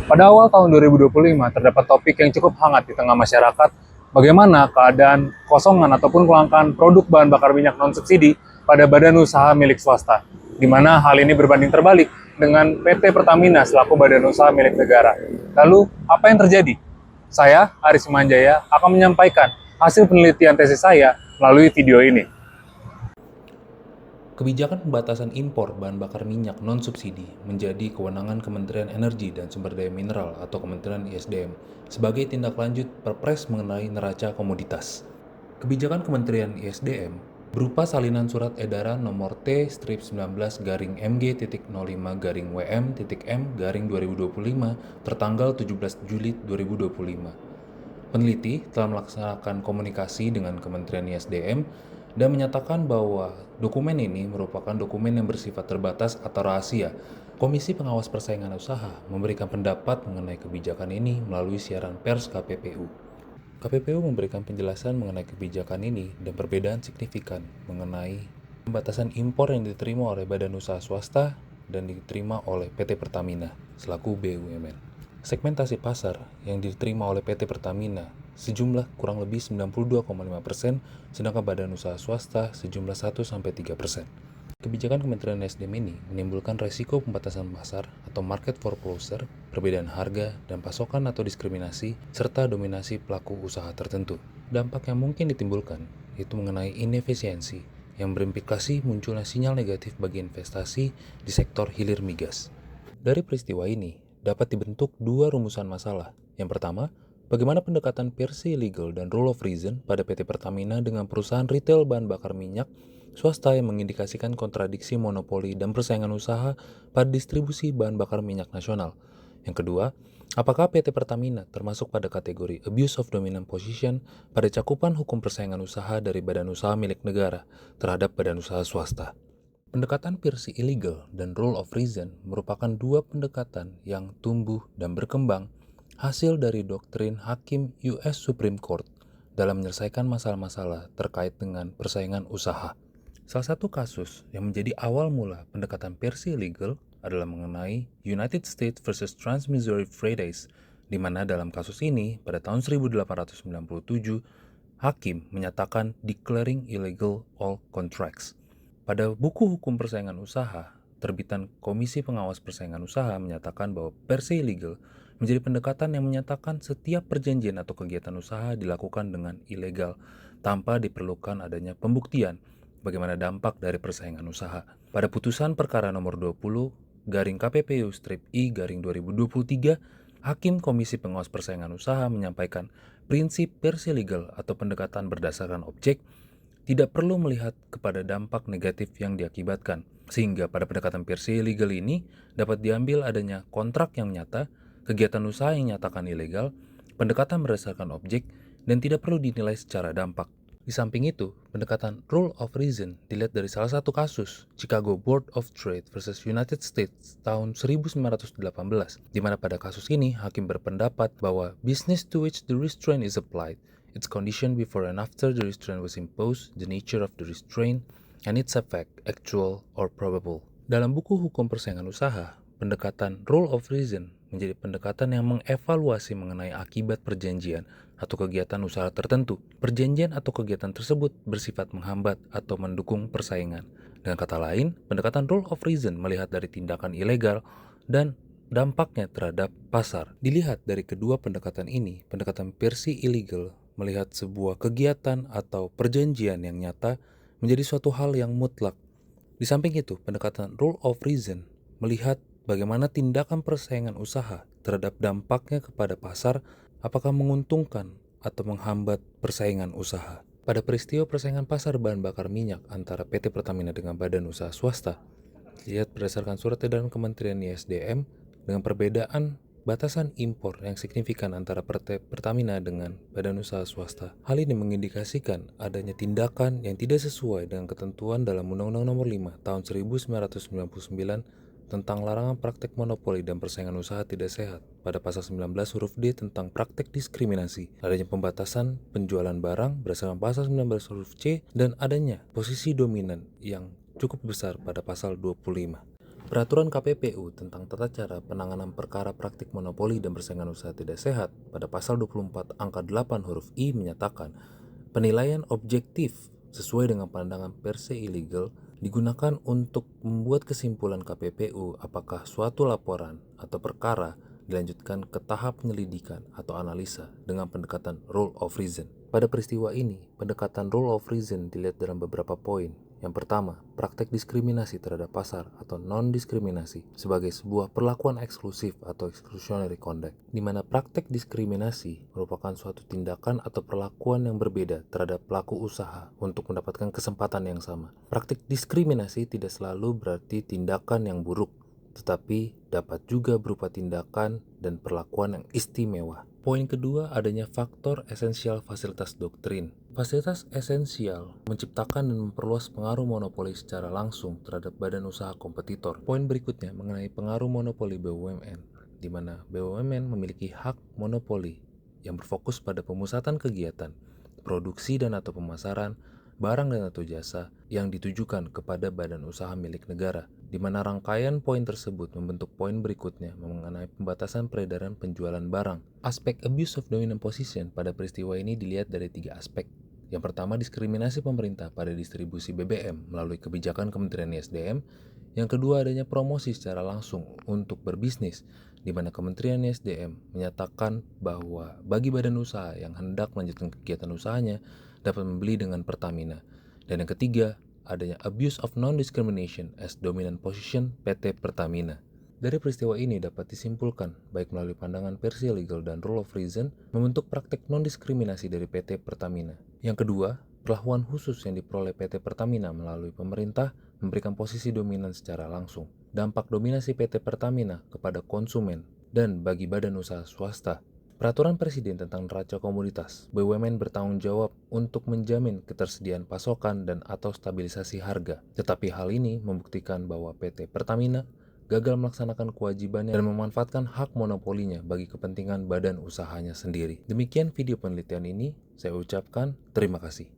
Pada awal tahun 2025, terdapat topik yang cukup hangat di tengah masyarakat, bagaimana keadaan kosongan ataupun kelangkaan produk bahan bakar minyak non-subsidi pada badan usaha milik swasta, di mana hal ini berbanding terbalik dengan PT Pertamina selaku badan usaha milik negara. Lalu, apa yang terjadi? Saya, Aris Simanjaya, akan menyampaikan hasil penelitian tesis saya melalui video ini. Kebijakan pembatasan impor bahan bakar minyak non-subsidi menjadi kewenangan Kementerian Energi dan Sumber Daya Mineral atau Kementerian ISDM sebagai tindak lanjut Perpres mengenai neraca komoditas. Kebijakan Kementerian ISDM berupa salinan surat edaran nomor T-19-05-WM-M-2025 tertanggal 17 Juli 2025. Peneliti telah melaksanakan komunikasi dengan Kementerian ISDM dan menyatakan bahwa dokumen ini merupakan dokumen yang bersifat terbatas atau rahasia. Komisi Pengawas Persaingan Usaha memberikan pendapat mengenai kebijakan ini melalui siaran pers KPPU. KPPU memberikan penjelasan mengenai kebijakan ini dan perbedaan signifikan mengenai pembatasan impor yang diterima oleh badan usaha swasta dan diterima oleh PT Pertamina selaku BUMN. Segmentasi pasar yang diterima oleh PT Pertamina sejumlah kurang lebih 92,5%, sedangkan badan usaha swasta sejumlah 1-3%. Kebijakan Kementerian SDM ini menimbulkan resiko pembatasan pasar atau market foreclosure, perbedaan harga dan pasokan atau diskriminasi, serta dominasi pelaku usaha tertentu. Dampak yang mungkin ditimbulkan itu mengenai inefisiensi yang berimplikasi munculnya sinyal negatif bagi investasi di sektor hilir migas. Dari peristiwa ini, dapat dibentuk dua rumusan masalah. Yang pertama, bagaimana pendekatan Persi Legal dan Rule of Reason pada PT Pertamina dengan perusahaan retail bahan bakar minyak swasta yang mengindikasikan kontradiksi monopoli dan persaingan usaha pada distribusi bahan bakar minyak nasional. Yang kedua, apakah PT Pertamina termasuk pada kategori abuse of dominant position pada cakupan hukum persaingan usaha dari badan usaha milik negara terhadap badan usaha swasta? Pendekatan Persi Illegal dan Rule of Reason merupakan dua pendekatan yang tumbuh dan berkembang hasil dari doktrin Hakim US Supreme Court dalam menyelesaikan masalah-masalah terkait dengan persaingan usaha. Salah satu kasus yang menjadi awal mula pendekatan Persi Illegal adalah mengenai United States versus Trans-Missouri Fridays, di mana dalam kasus ini pada tahun 1897, Hakim menyatakan declaring illegal all contracts. Pada buku hukum persaingan usaha, terbitan Komisi Pengawas Persaingan Usaha menyatakan bahwa Persi Legal menjadi pendekatan yang menyatakan setiap perjanjian atau kegiatan usaha dilakukan dengan ilegal tanpa diperlukan adanya pembuktian bagaimana dampak dari persaingan usaha. Pada putusan perkara nomor 20 garing KPPU strip I garing 2023, Hakim Komisi Pengawas Persaingan Usaha menyampaikan prinsip Persi Legal atau pendekatan berdasarkan objek tidak perlu melihat kepada dampak negatif yang diakibatkan, sehingga pada pendekatan Persi Legal ini dapat diambil adanya kontrak yang nyata, kegiatan usaha yang nyatakan ilegal, pendekatan berdasarkan objek, dan tidak perlu dinilai secara dampak. Di samping itu, pendekatan Rule of Reason dilihat dari salah satu kasus, Chicago Board of Trade versus United States tahun 1918, di mana pada kasus ini hakim berpendapat bahwa business to which the restraint is applied, its condition before and after the restraint was imposed, the nature of the restraint, and its effect, actual or probable. Dalam buku hukum persaingan usaha, pendekatan Rule of Reason menjadi pendekatan yang mengevaluasi mengenai akibat perjanjian atau kegiatan usaha tertentu. Perjanjian atau kegiatan tersebut bersifat menghambat atau mendukung persaingan. Dengan kata lain, pendekatan Rule of Reason melihat dari tindakan ilegal dan dampaknya terhadap pasar. Dilihat dari kedua pendekatan ini, pendekatan Persi Illegal melihat sebuah kegiatan atau perjanjian yang nyata menjadi suatu hal yang mutlak. Di samping itu, pendekatan Rule of Reason melihat bagaimana tindakan persaingan usaha terhadap dampaknya kepada pasar apakah menguntungkan atau menghambat persaingan usaha. Pada peristiwa persaingan pasar bahan bakar minyak antara PT Pertamina dengan badan usaha swasta, lihat berdasarkan surat edaran Kementerian ISDM dengan perbedaan batasan impor yang signifikan antara Pertamina dengan badan usaha swasta. Hal ini mengindikasikan adanya tindakan yang tidak sesuai dengan ketentuan dalam Undang-Undang Nomor 5 Tahun 1999 tentang larangan praktek monopoli dan persaingan usaha tidak sehat pada pasal 19 huruf D tentang praktek diskriminasi, adanya pembatasan penjualan barang berdasarkan pasal 19 huruf C, dan adanya posisi dominan yang cukup besar pada pasal 25. Peraturan KPPU tentang tata cara penanganan perkara praktik monopoli dan persaingan usaha tidak sehat pada pasal 24 angka 8 huruf I menyatakan penilaian objektif sesuai dengan pandangan per se ilegal digunakan untuk membuat kesimpulan KPPU apakah suatu laporan atau perkara dilanjutkan ke tahap penyelidikan atau analisa dengan pendekatan rule of reason. Pada peristiwa ini, pendekatan rule of reason dilihat dalam beberapa poin. Yang pertama, praktek diskriminasi terhadap pasar atau non-diskriminasi sebagai sebuah perlakuan eksklusif atau exclusionary conduct, di mana praktek diskriminasi merupakan suatu tindakan atau perlakuan yang berbeda terhadap pelaku usaha untuk mendapatkan kesempatan yang sama. Praktek diskriminasi tidak selalu berarti tindakan yang buruk, tetapi dapat juga berupa tindakan dan perlakuan yang istimewa. Poin kedua, adanya faktor esensial fasilitas doktrin. Fasilitas esensial menciptakan dan memperluas pengaruh monopoli secara langsung terhadap badan usaha kompetitor. Poin berikutnya mengenai pengaruh monopoli BUMN, di mana BUMN memiliki hak monopoli yang berfokus pada pemusatan kegiatan, produksi dan atau pemasaran, barang dan atau jasa yang ditujukan kepada badan usaha milik negara, di mana rangkaian poin tersebut membentuk poin berikutnya mengenai pembatasan peredaran penjualan barang. Aspek abuse of dominant position pada peristiwa ini dilihat dari 3 aspek. Yang pertama, diskriminasi pemerintah pada distribusi BBM melalui kebijakan Kementerian ISDM. Yang kedua, adanya promosi secara langsung untuk berbisnis, di mana Kementerian ISDM menyatakan bahwa bagi badan usaha yang hendak melanjutkan kegiatan usahanya dapat membeli dengan Pertamina. Dan yang ketiga, adanya abuse of non-discrimination as dominant position PT Pertamina. Dari peristiwa ini dapat disimpulkan, baik melalui pandangan versi legal dan rule of reason, membentuk praktek non-diskriminasi dari PT Pertamina. Yang kedua, perlakuan khusus yang diperoleh PT Pertamina melalui pemerintah memberikan posisi dominan secara langsung. Dampak dominasi PT Pertamina kepada konsumen dan bagi badan usaha swasta. Peraturan Presiden tentang neraca komoditas, BUMN bertanggung jawab untuk menjamin ketersediaan pasokan dan atau stabilisasi harga. Tetapi hal ini membuktikan bahwa PT Pertamina gagal melaksanakan kewajibannya dan memanfaatkan hak monopolinya bagi kepentingan badan usahanya sendiri. Demikian video penelitian ini, saya ucapkan terima kasih.